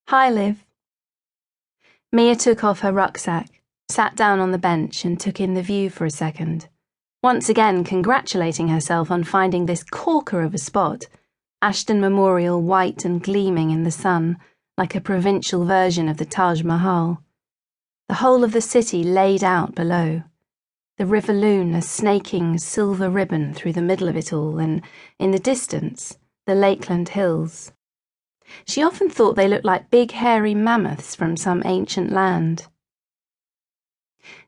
Hi, Liv. Mia took off her rucksack, sat down on the bench and took in the view for a second, once again congratulating herself on finding this corker of a spot, Ashton Memorial white and gleaming in the sun, like a provincial version of the Taj Mahal. The whole of the city laid out below, the River Loon a snaking silver ribbon through the middle of it all, and, in the distance, the Lakeland Hills. She often thought they looked like big hairy mammoths from some ancient land.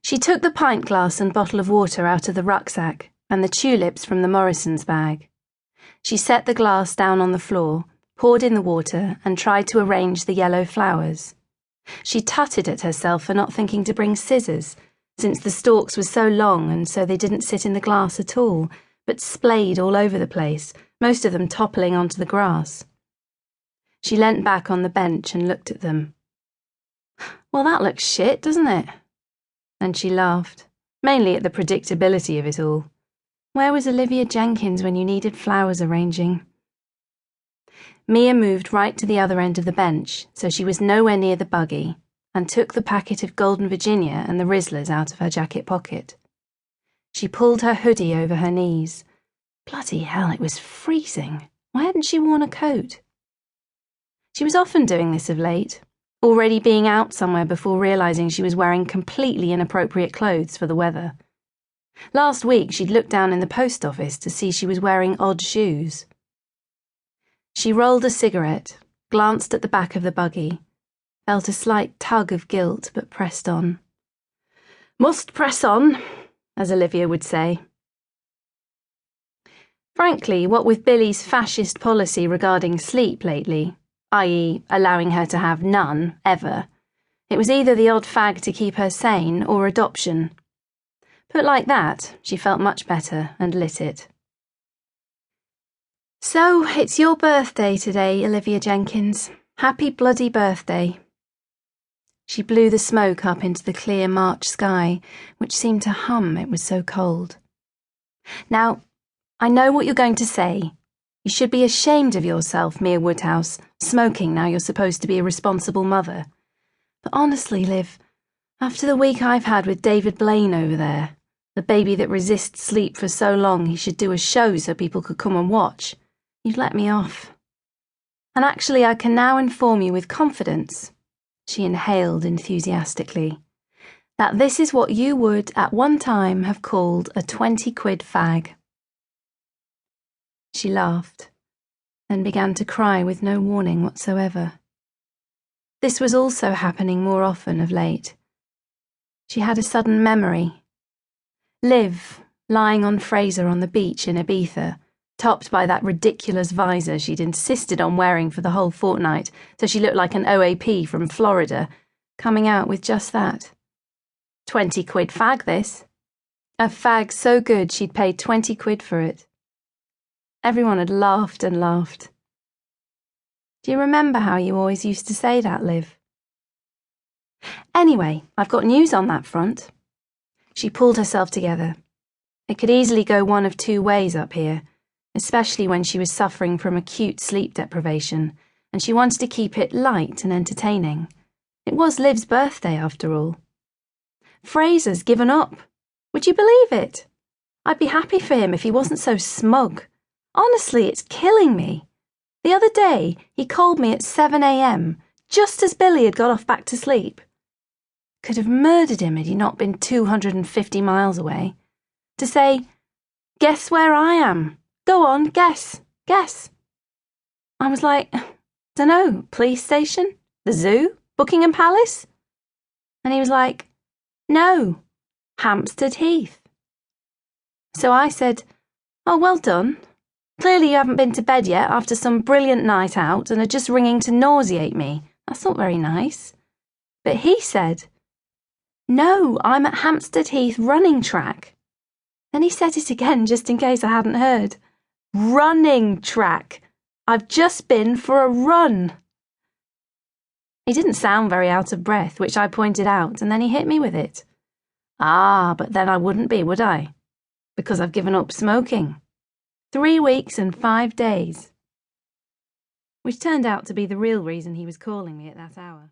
She took the pint glass and bottle of water out of the rucksack and the tulips from the Morrison's bag. She set the glass down on the floor, poured in the water, and tried to arrange the yellow flowers. She tutted at herself for not thinking to bring scissors, since the stalks were so long and so they didn't sit in the glass at all, but splayed all over the place, most of them toppling onto the grass. She leant back on the bench and looked at them. Well, that looks shit, doesn't it? And she laughed, mainly at the predictability of it all. Where was Olivia Jenkins when you needed flowers arranging? Mia moved right to the other end of the bench, so she was nowhere near the buggy, and took the packet of Golden Virginia and the Rizzlers out of her jacket pocket. She pulled her hoodie over her knees. Bloody hell, it was freezing. Why hadn't she worn a coat? She was often doing this of late, already being out somewhere before realising she was wearing completely inappropriate clothes for the weather. Last week she'd looked down in the post office to see she was wearing odd shoes. She rolled a cigarette, glanced at the back of the buggy, felt a slight tug of guilt but pressed on. Must press on, as Olivia would say. Frankly, what with Billy's fascist policy regarding sleep lately, i.e. allowing her to have none, ever, it was either the odd fag to keep her sane or adoption. Put like that, she felt much better and lit it. So, it's your birthday today, Olivia Jenkins. Happy bloody birthday. She blew the smoke up into the clear March sky, which seemed to hum, it was so cold. Now, I know what you're going to say. You should be ashamed of yourself, Mia Woodhouse, smoking now you're supposed to be a responsible mother. But honestly, Liv, after the week I've had with David Blaine over there, the baby that resists sleep for so long he should do a show so people could come and watch, you've let me off. And actually I can now inform you with confidence, she inhaled enthusiastically, that this is what you would at one time have called a 20-quid fag. She laughed, then began to cry with no warning whatsoever. This was also happening more often of late. She had a sudden memory. Liv, lying on Fraser on the beach in Ibiza, topped by that ridiculous visor she'd insisted on wearing for the whole fortnight so she looked like an OAP from Florida, coming out with just that. 20-quid fag, this. A fag so good she'd paid 20 quid for it. Everyone had laughed and laughed. Do you remember how you always used to say that, Liv? Anyway, I've got news on that front. She pulled herself together. It could easily go one of two ways up here, especially when she was suffering from acute sleep deprivation, and she wanted to keep it light and entertaining. It was Liv's birthday, after all. Fraser's given up. Would you believe it? I'd be happy for him if he wasn't so smug. Honestly, it's killing me. The other day, he called me at 7 a.m, just as Billy had got off back to sleep. Could have murdered him had he not been 250 miles away. To say, guess where I am? Go on, guess. I was like, dunno, police station? The zoo? Buckingham Palace? And he was like, no, Hampstead Heath. So I said, oh, well done. Clearly you haven't been to bed yet after some brilliant night out and are just ringing to nauseate me. That's not very nice. But he said, no, I'm at Hampstead Heath running track. Then he said it again just in case I hadn't heard. Running track. I've just been for a run. He didn't sound very out of breath, which I pointed out, and then he hit me with it. Ah, but then I wouldn't be, would I? Because I've given up smoking. 3 weeks and 5 days. which turned out to be the real reason he was calling me at that hour.